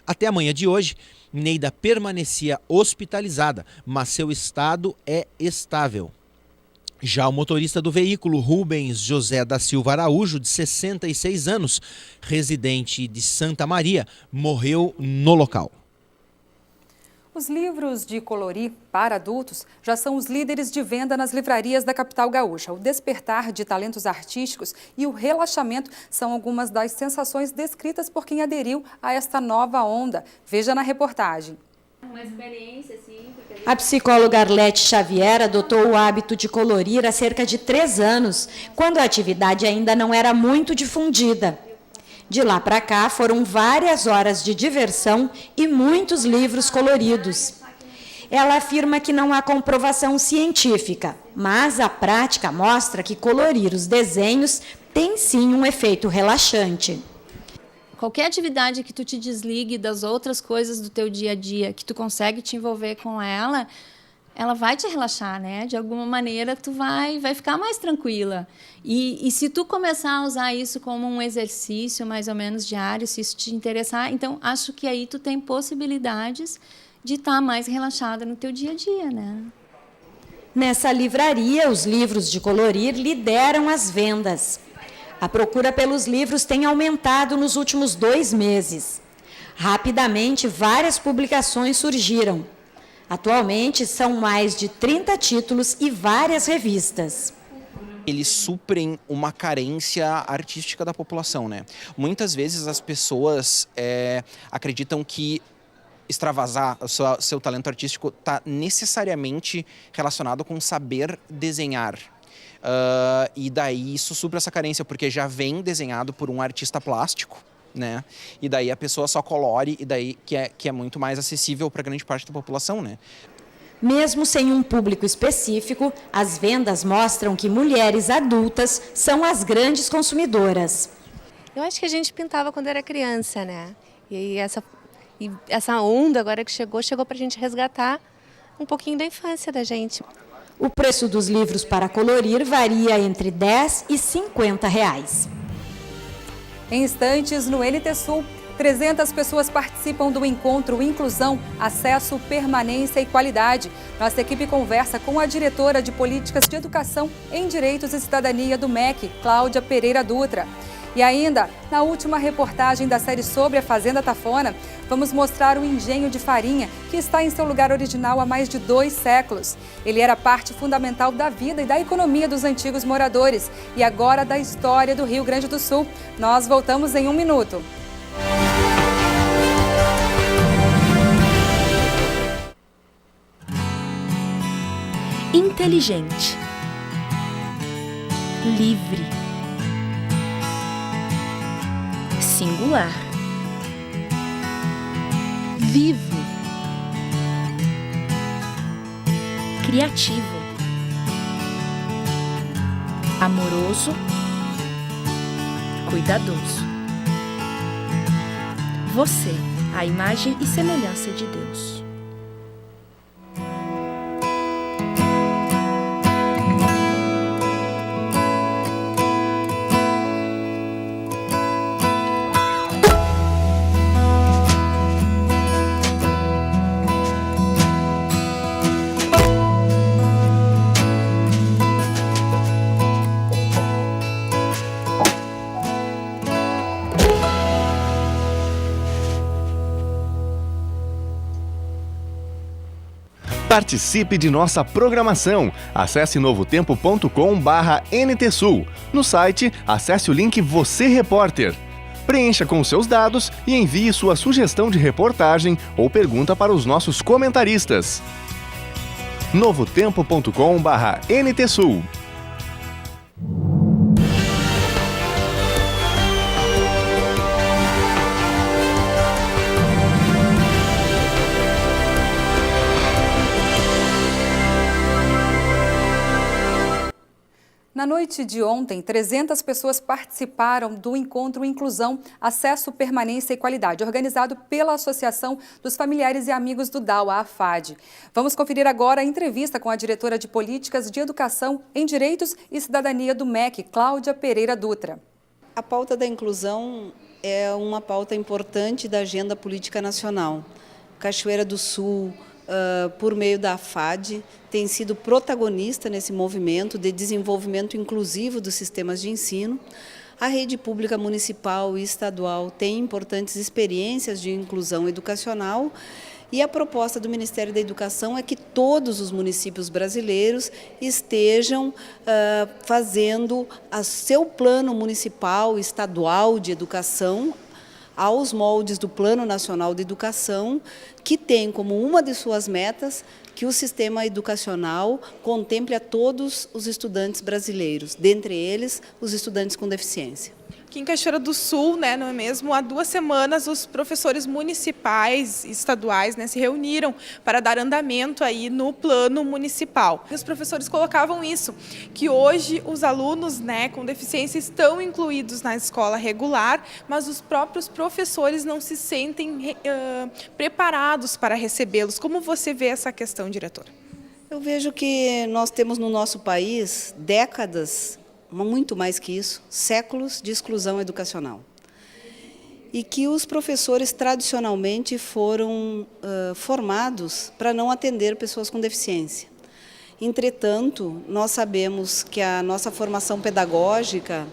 Até a manhã de hoje, Neida permanecia hospitalizada, mas seu estado é estável. Já o motorista do veículo, Rubens José da Silva Araújo, de 66 anos, residente de Santa Maria, morreu no local. Os livros de colorir para adultos já são os líderes de venda nas livrarias da capital gaúcha. O despertar de talentos artísticos e o relaxamento são algumas das sensações descritas por quem aderiu a esta nova onda. Veja na reportagem. Uma experiência, assim, A psicóloga Arlete Xavier adotou o hábito de colorir há cerca de 3 anos, quando a atividade ainda não era muito difundida. De lá para cá, foram várias horas de diversão e muitos livros coloridos. Ela afirma que não há comprovação científica, mas a prática mostra que colorir os desenhos tem sim um efeito relaxante. Qualquer atividade que tu te desligue das outras coisas do teu dia a dia, que tu consegue te envolver com ela vai te relaxar, né? De alguma maneira, tu vai ficar mais tranquila. E se tu começar a usar isso como um exercício, mais ou menos diário, se isso te interessar, então acho que aí tu tem possibilidades de estar mais relaxada no teu dia a dia, né? Nessa livraria, os livros de colorir lideram as vendas. A procura pelos livros tem aumentado nos últimos 2 meses. Rapidamente, várias publicações surgiram. Atualmente, são mais de 30 títulos e várias revistas. Eles suprem uma carência artística da população, né? Muitas vezes as pessoas acreditam que extravasar o seu talento artístico está necessariamente relacionado com saber desenhar. E daí isso supre essa carência, porque já vem desenhado por um artista plástico, né? E daí a pessoa só colore, e daí que é muito mais acessível para grande parte da população, né? Mesmo sem um público específico, as vendas mostram que mulheres adultas são as grandes consumidoras. Eu acho que a gente pintava quando era criança, né? E essa onda agora que chegou para a gente resgatar um pouquinho da infância da gente. O preço dos livros para colorir varia entre R$10 e R$50. Em instantes, no NT Sul, 300 pessoas participam do encontro Inclusão, Acesso, Permanência e Qualidade. Nossa equipe conversa com a diretora de Políticas de Educação em Direitos e Cidadania do MEC, Cláudia Pereira Dutra. E ainda, na última reportagem da série sobre a Fazenda Tafona, vamos mostrar o engenho de farinha, que está em seu lugar original há mais de 2 séculos. Ele era parte fundamental da vida e da economia dos antigos moradores e agora da história do Rio Grande do Sul. Nós voltamos em 1 minuto. Inteligente, livre, singular, vivo, criativo, amoroso, cuidadoso. Você, a imagem e semelhança de Deus. Participe de nossa programação. Acesse novotempo.com/NTSul. No site, acesse o link Você Repórter. Preencha com seus dados e envie sua sugestão de reportagem ou pergunta para os nossos comentaristas. novotempo.com/NTSul. Na noite de ontem, 300 pessoas participaram do encontro Inclusão, Acesso, Permanência e Qualidade, organizado pela Associação dos Familiares e Amigos do DAO, a AFAD. Vamos conferir agora a entrevista com a diretora de Políticas de Educação em Direitos e Cidadania do MEC, Cláudia Pereira Dutra. A pauta da inclusão é uma pauta importante da agenda política nacional. Cachoeira do Sul, por meio da AFAD, tem sido protagonista nesse movimento de desenvolvimento inclusivo dos sistemas de ensino. A rede pública municipal e estadual tem importantes experiências de inclusão educacional e a proposta do Ministério da Educação é que todos os municípios brasileiros estejam fazendo o seu plano municipal, estadual de educação aos moldes do Plano Nacional de Educação, que tem como uma de suas metas que o sistema educacional contemple a todos os estudantes brasileiros, dentre eles os estudantes com deficiência. Aqui em Cachoeira do Sul, né, não é mesmo? Há 2 semanas os professores municipais e estaduais, né, se reuniram para dar andamento aí no plano municipal. E os professores colocavam isso, que hoje os alunos, né, com deficiência estão incluídos na escola regular, mas os próprios professores não se sentem preparados para recebê-los. Como você vê essa questão, diretora? Eu vejo que nós temos no nosso país décadas, muito mais que isso, séculos de exclusão educacional. E que os professores tradicionalmente foram formados para não atender pessoas com deficiência. Entretanto, nós sabemos que a nossa formação pedagógica,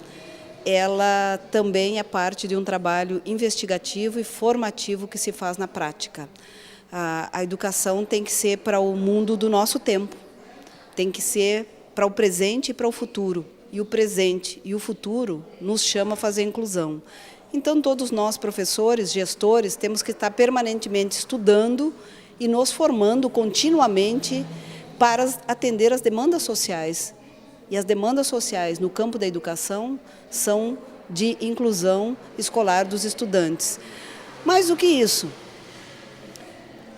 ela também é parte de um trabalho investigativo e formativo que se faz na prática. A educação tem que ser para o mundo do nosso tempo, tem que ser para o presente e para o futuro. E o presente e o futuro nos chama a fazer inclusão. Então, todos nós, professores, gestores, temos que estar permanentemente estudando e nos formando continuamente para atender as demandas sociais. E as demandas sociais no campo da educação são de inclusão escolar dos estudantes. Mais do que isso,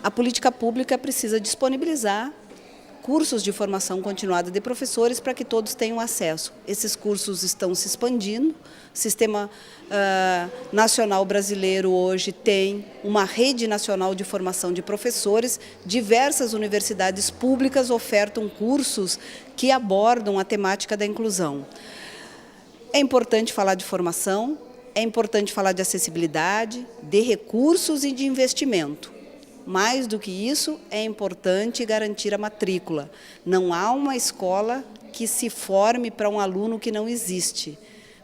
a política pública precisa disponibilizar cursos de formação continuada de professores para que todos tenham acesso. Esses cursos estão se expandindo. O Sistema Nacional Brasileiro hoje tem uma rede nacional de formação de professores. Diversas universidades públicas ofertam cursos que abordam a temática da inclusão. É importante falar de formação, é importante falar de acessibilidade, de recursos e de investimento. Mais do que isso, é importante garantir a matrícula. Não há uma escola que se forme para um aluno que não existe.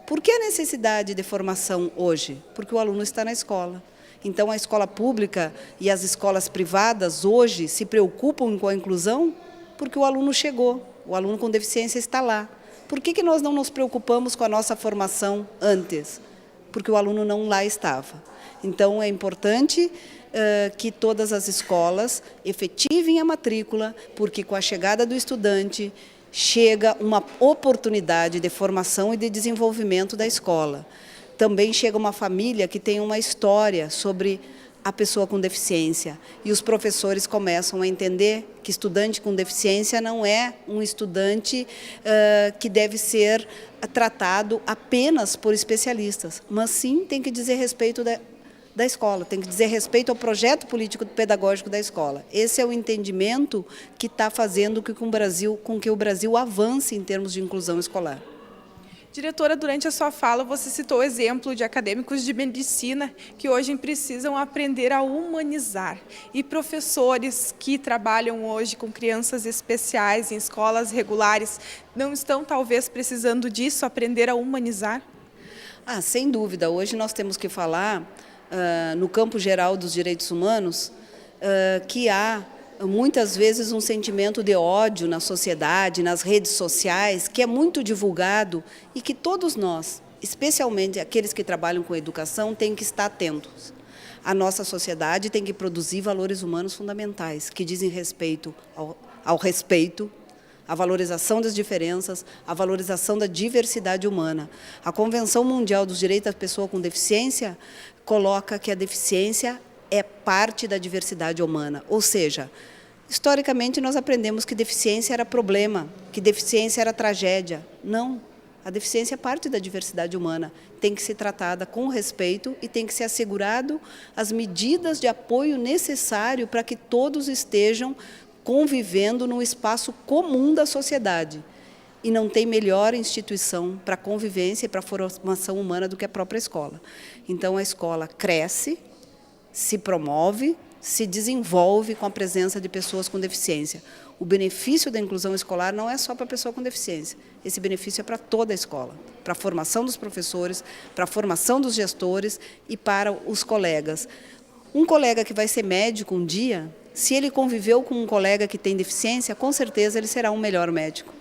Por que a necessidade de formação hoje? Porque o aluno está na escola. Então, a escola pública e as escolas privadas hoje se preocupam com a inclusão porque o aluno chegou, o aluno com deficiência está lá. Por que nós não nos preocupamos com a nossa formação antes? Porque o aluno não lá estava. Então, é importante que todas as escolas efetivem a matrícula, porque com a chegada do estudante chega uma oportunidade de formação e de desenvolvimento da escola. Também chega uma família que tem uma história sobre a pessoa com deficiência e os professores começam a entender que estudante com deficiência não é um estudante que deve ser tratado apenas por especialistas, mas sim tem que dizer respeito da escola, tem que dizer respeito ao projeto político-pedagógico da escola. Esse é o entendimento que está fazendo com que o Brasil avance em termos de inclusão escolar. Diretora, durante a sua fala, você citou o exemplo de acadêmicos de medicina que hoje precisam aprender a humanizar. E professores que trabalham hoje com crianças especiais em escolas regulares não estão, talvez, precisando disso, aprender a humanizar? Sem dúvida. Hoje nós temos que falar, no campo geral dos direitos humanos, que há muitas vezes um sentimento de ódio na sociedade, nas redes sociais, que é muito divulgado e que todos nós, especialmente aqueles que trabalham com educação, têm que estar atentos. A nossa sociedade tem que produzir valores humanos fundamentais, que dizem respeito ao respeito, a valorização das diferenças, a valorização da diversidade humana. A Convenção Mundial dos Direitos da Pessoa com Deficiência coloca que a deficiência é parte da diversidade humana, ou seja, historicamente nós aprendemos que deficiência era problema, que deficiência era tragédia. Não, a deficiência é parte da diversidade humana, tem que ser tratada com respeito e tem que ser assegurado as medidas de apoio necessário para que todos estejam convivendo no espaço comum da sociedade. E não tem melhor instituição para a convivência e para a formação humana do que a própria escola. Então, a escola cresce, se promove, se desenvolve com a presença de pessoas com deficiência. O benefício da inclusão escolar não é só para a pessoa com deficiência. Esse benefício é para toda a escola, para a formação dos professores, para a formação dos gestores e para os colegas. Um colega que vai ser médico um dia, se ele conviveu com um colega que tem deficiência, com certeza ele será um melhor médico.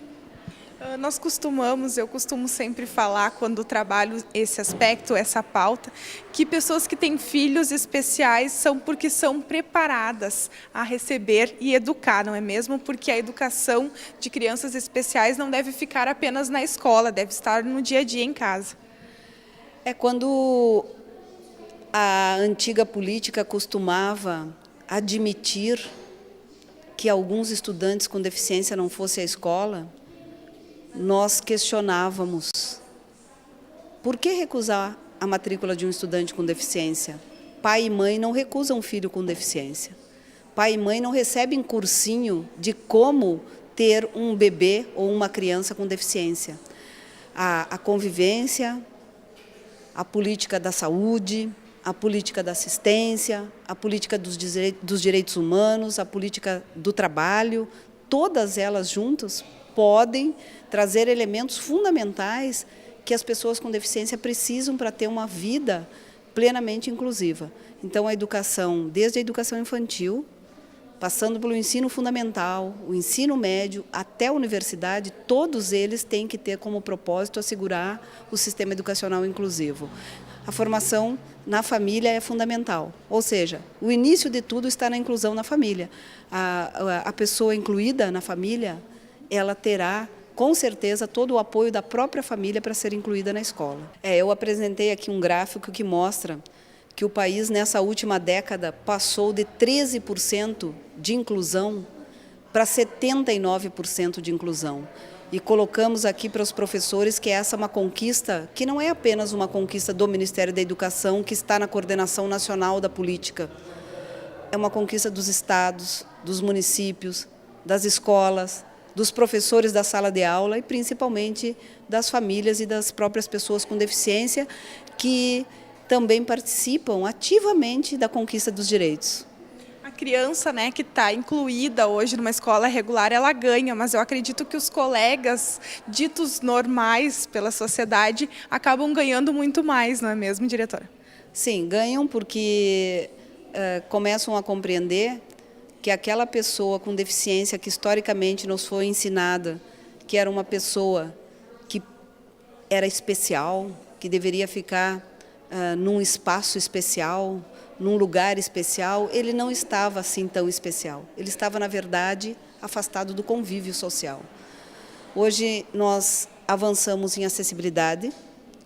Eu costumo sempre falar, quando trabalho esse aspecto, essa pauta, que pessoas que têm filhos especiais são porque são preparadas a receber e educar, não é mesmo? Porque a educação de crianças especiais não deve ficar apenas na escola, deve estar no dia a dia em casa. É quando a antiga política costumava admitir que alguns estudantes com deficiência não fossem à escola, nós questionávamos: por que recusar a matrícula de um estudante com deficiência? Pai e mãe não recusam um filho com deficiência. Pai e mãe não recebem cursinho de como ter um bebê ou uma criança com deficiência. A convivência, a política da saúde, a política da assistência, a política dos direitos humanos, a política do trabalho, todas elas juntas podem trazer elementos fundamentais que as pessoas com deficiência precisam para ter uma vida plenamente inclusiva. Então, a educação, desde a educação infantil, passando pelo ensino fundamental, o ensino médio, até a universidade, todos eles têm que ter como propósito assegurar o sistema educacional inclusivo. A formação na família é fundamental, ou seja, o início de tudo está na inclusão na família. A pessoa incluída na família, ela terá, com certeza, todo o apoio da própria família para ser incluída na escola. Eu apresentei aqui um gráfico que mostra que o país, nessa última década, passou de 13% de inclusão para 79% de inclusão. E colocamos aqui para os professores que essa é uma conquista que não é apenas uma conquista do Ministério da Educação, que está na coordenação nacional da política. É uma conquista dos estados, dos municípios, das escolas, dos professores da sala de aula e principalmente das famílias e das próprias pessoas com deficiência que também participam ativamente da conquista dos direitos. A criança, né, que está incluída hoje numa escola regular, ela ganha, mas eu acredito que os colegas ditos normais pela sociedade acabam ganhando muito mais, não é mesmo, diretora? Sim, ganham porque começam a compreender que aquela pessoa com deficiência que historicamente nos foi ensinada que era uma pessoa que era especial, que deveria ficar num espaço especial, num lugar especial, ele não estava assim tão especial. Ele estava, na verdade, afastado do convívio social. Hoje nós avançamos em acessibilidade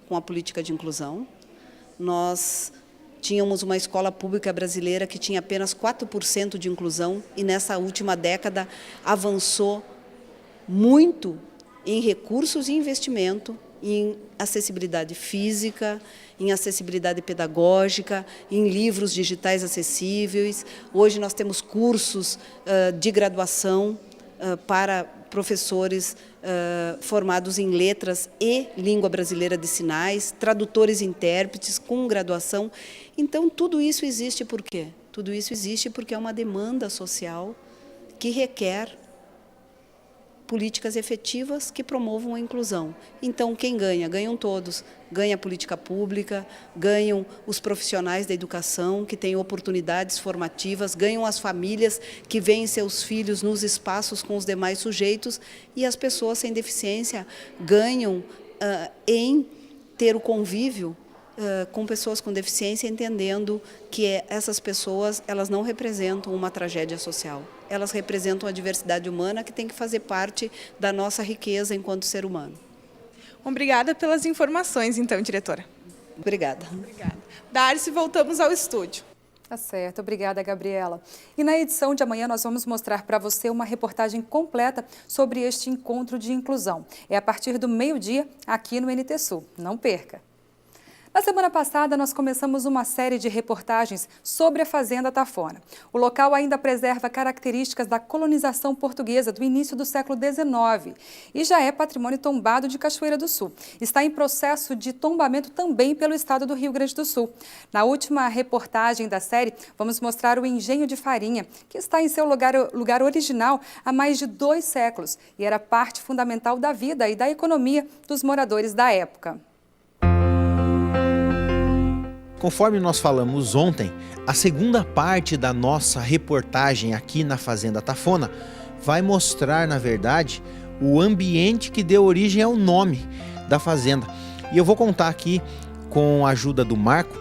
com a política de inclusão. Nós tínhamos uma escola pública brasileira que tinha apenas 4% de inclusão e nessa última década avançou muito em recursos e investimento em acessibilidade física, em acessibilidade pedagógica, em livros digitais acessíveis. Hoje nós temos cursos de graduação para professores formados em letras e língua brasileira de sinais, tradutores e intérpretes com graduação. Então, tudo isso existe por quê? Tudo isso existe porque é uma demanda social que requer políticas efetivas que promovam a inclusão. Então, quem ganha? Ganham todos. Ganha a política pública, ganham os profissionais da educação que têm oportunidades formativas, ganham as famílias que veem seus filhos nos espaços com os demais sujeitos e as pessoas sem deficiência ganham em ter o convívio com pessoas com deficiência, entendendo que essas pessoas elas não representam uma tragédia social. Elas representam a diversidade humana que tem que fazer parte da nossa riqueza enquanto ser humano. Obrigada pelas informações, então, diretora. Obrigada. Darcy, voltamos ao estúdio. Tá certo, obrigada, Gabriela. E na edição de amanhã nós vamos mostrar para você uma reportagem completa sobre este encontro de inclusão. É a partir do meio-dia aqui no NT Sul. Não perca! Na semana passada, nós começamos uma série de reportagens sobre a Fazenda Tafona. O local ainda preserva características da colonização portuguesa do início do século XIX e já é patrimônio tombado de Cachoeira do Sul. Está em processo de tombamento também pelo estado do Rio Grande do Sul. Na última reportagem da série, vamos mostrar o engenho de farinha, que está em seu lugar original há mais de 2 séculos e era parte fundamental da vida e da economia dos moradores da época. Conforme nós falamos ontem, a segunda parte da nossa reportagem aqui na Fazenda Tafona vai mostrar, na verdade, o ambiente que deu origem ao nome da fazenda. E eu vou contar aqui com a ajuda do Marco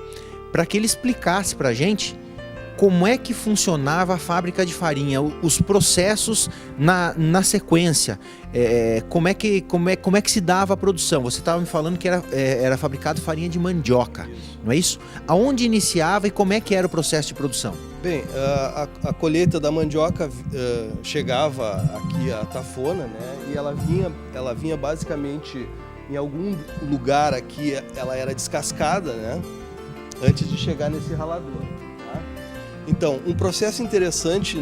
para que ele explicasse para a gente como é que funcionava a fábrica de farinha, os processos na sequência, como é que se dava a produção. Você estava me falando que era fabricado farinha de mandioca, não é isso? Aonde iniciava e como é que era o processo de produção? Bem, a colheita da mandioca chegava aqui a Tafona, né? E ela vinha basicamente em algum lugar aqui, ela era descascada, né? Antes de chegar nesse ralador. Então, um processo interessante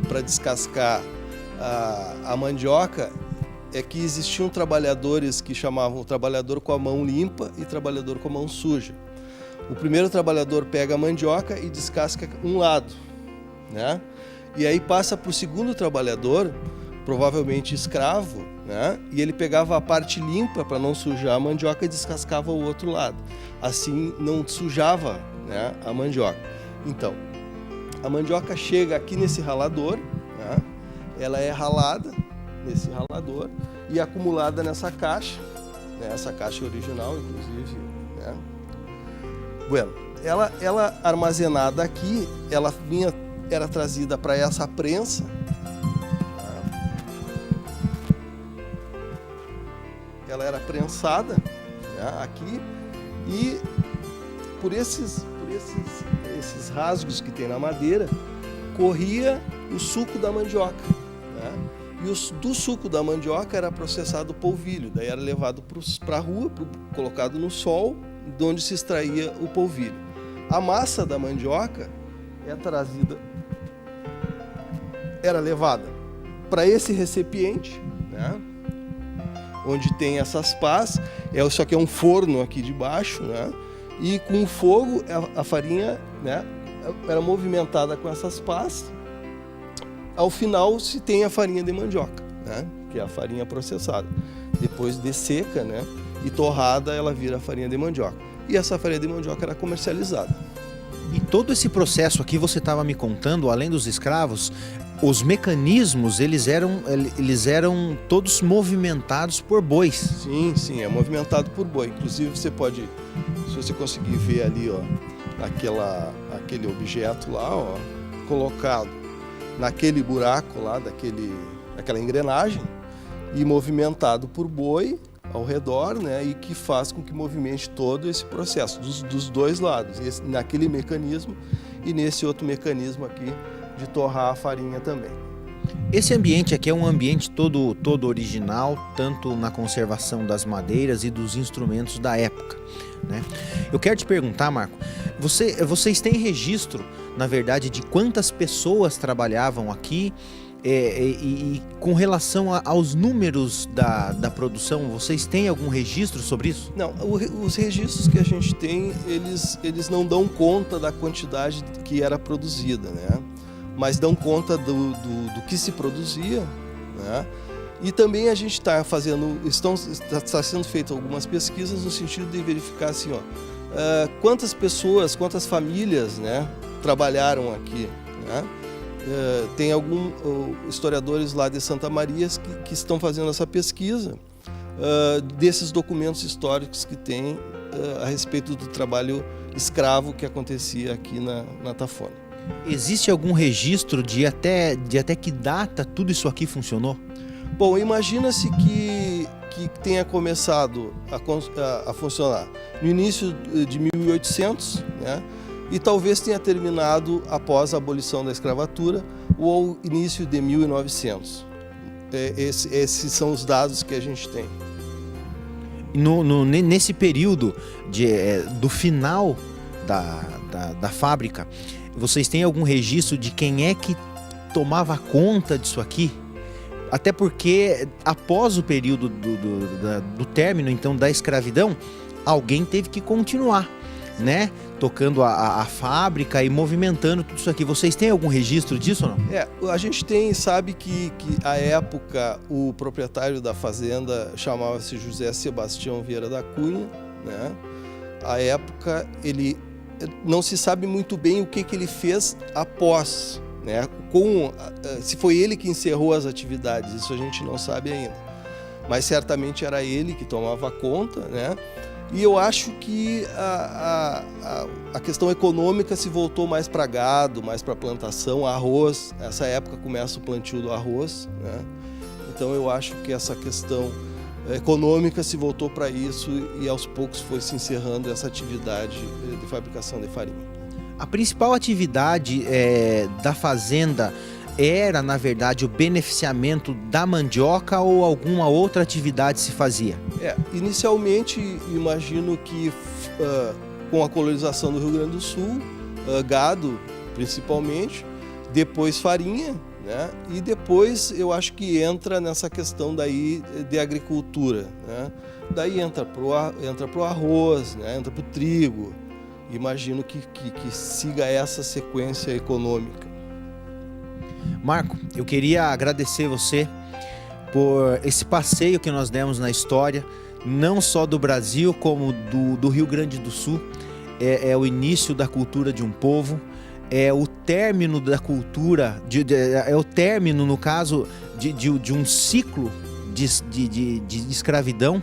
para descascar a mandioca é que existiam trabalhadores que chamavam o trabalhador com a mão limpa e trabalhador com a mão suja. O primeiro trabalhador pega a mandioca e descasca um lado, né? E aí passa para o segundo trabalhador, provavelmente escravo, né? E ele pegava a parte limpa para não sujar a mandioca e descascava o outro lado. Assim não sujava, né, a mandioca. Então, a mandioca chega aqui nesse ralador, né? Ela é ralada nesse ralador e acumulada nessa caixa, né? Essa caixa original, inclusive, né? Bueno, ela armazenada aqui, era trazida para essa prensa, né? Ela era prensada, né, aqui, e por esses rasgos que tem na madeira, corria o suco da mandioca, né? E do suco da mandioca era processado o polvilho, daí era levado para a rua, colocado no sol, de onde se extraía o polvilho. A massa da mandioca era levada para esse recipiente, né? Onde tem essas pás, isso aqui é um forno aqui de baixo, né? E com o fogo, a farinha, né, era movimentada com essas pás. Ao final, se tem a farinha de mandioca, né, que é a farinha processada. Depois de seca, né, e torrada, ela vira a farinha de mandioca. E essa farinha de mandioca era comercializada. E todo esse processo aqui, você estava me contando, além dos escravos, os mecanismos, eles eram todos movimentados por bois. Sim, é movimentado por boi. Inclusive, você pode, se você conseguir ver ali, ó, aquele objeto lá, ó, colocado naquele buraco lá, daquela engrenagem, e movimentado por boi ao redor, né, e que faz com que movimente todo esse processo, dos dois lados, naquele mecanismo e nesse outro mecanismo aqui de torrar a farinha também. Esse ambiente aqui é um ambiente todo original, tanto na conservação das madeiras e dos instrumentos da época, né? Eu quero te perguntar, Marco, vocês têm registro, na verdade, de quantas pessoas trabalhavam aqui? E com relação aos números da produção, vocês têm algum registro sobre isso? Não, os registros que a gente tem, eles não dão conta da quantidade que era produzida, né? Mas dão conta do que se produzia, né? E também a gente está sendo feito algumas pesquisas no sentido de verificar assim, ó, quantas pessoas, quantas famílias, né, trabalharam aqui, né? Tem alguns historiadores lá de Santa Maria que estão fazendo essa pesquisa desses documentos históricos que tem a respeito do trabalho escravo que acontecia aqui na Tafona. Existe algum registro de até que data tudo isso aqui funcionou? Bom, imagina-se que tenha começado a funcionar no início de 1800, né? E talvez tenha terminado após a abolição da escravatura ou início de 1900. Esses são os dados que a gente tem. nesse período do final da fábrica, vocês têm algum registro de quem é que tomava conta disso aqui? Até porque após o período do término, então, da escravidão, alguém teve que continuar, né? Tocando a fábrica e movimentando tudo isso aqui. Vocês têm algum registro disso ou não? A gente sabe que à época o proprietário da fazenda chamava-se José Sebastião Vieira da Cunha, né? À época ele não se sabe muito bem o que ele fez após, né? Se foi ele que encerrou as atividades, isso a gente não sabe ainda. Mas certamente era ele que tomava conta, né? E eu acho que a questão econômica se voltou mais para gado, mais para plantação, arroz. Nessa época começa o plantio do arroz, né? Então eu acho que essa questão econômica se voltou para isso e aos poucos foi se encerrando essa atividade de fabricação de farinha. A principal atividade da fazenda era, na verdade, o beneficiamento da mandioca ou alguma outra atividade se fazia? Inicialmente, imagino que com a colonização do Rio Grande do Sul, gado principalmente, depois farinha, né? E depois eu acho que entra nessa questão daí de agricultura, né? Daí entra pro arroz, né? Entra pro trigo. Imagino que siga essa sequência econômica. Marco, eu queria agradecer você por esse passeio que nós demos na história, não só do Brasil, como do Rio Grande do Sul. É o início da cultura de um povo, é o término da cultura, é o término, no caso, de um ciclo de escravidão,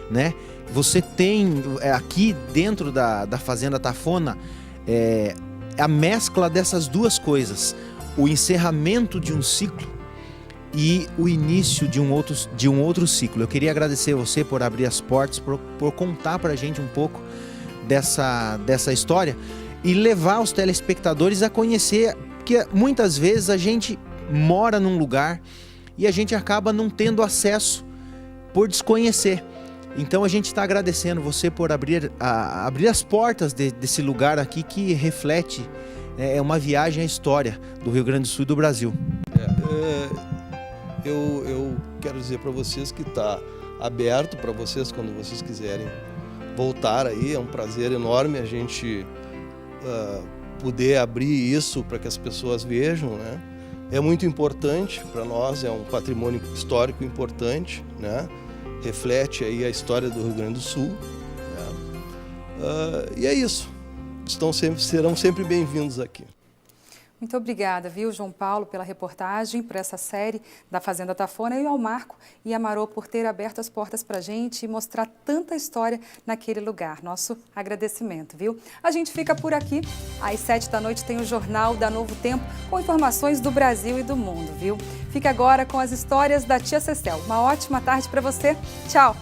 né? Você tem aqui dentro da Fazenda Tafona a mescla dessas duas coisas, o encerramento de um ciclo e o início de um outro ciclo. Eu queria agradecer você por abrir as portas, por contar pra gente um pouco dessa história e levar os telespectadores a conhecer, porque muitas vezes a gente mora num lugar e a gente acaba não tendo acesso por desconhecer. Então a gente está agradecendo você por abrir as portas desse lugar aqui que reflete uma viagem à história do Rio Grande do Sul e do Brasil. Eu quero dizer para vocês que está aberto para vocês quando vocês quiserem voltar aí. É um prazer enorme a gente poder abrir isso para que as pessoas vejam, né? É muito importante para nós, é um patrimônio histórico importante, né? Reflete aí a história do Rio Grande do Sul, né? E é isso. Serão sempre bem-vindos aqui. Muito obrigada, viu, João Paulo, pela reportagem, por essa série da Fazenda Tafona, e ao Marco e a Marô por ter aberto as portas para a gente e mostrar tanta história naquele lugar. Nosso agradecimento, viu? A gente fica por aqui. Às 7 da noite tem o Jornal da Novo Tempo com informações do Brasil e do mundo, viu? Fica agora com as histórias da Tia Cecel. Uma ótima tarde para você. Tchau!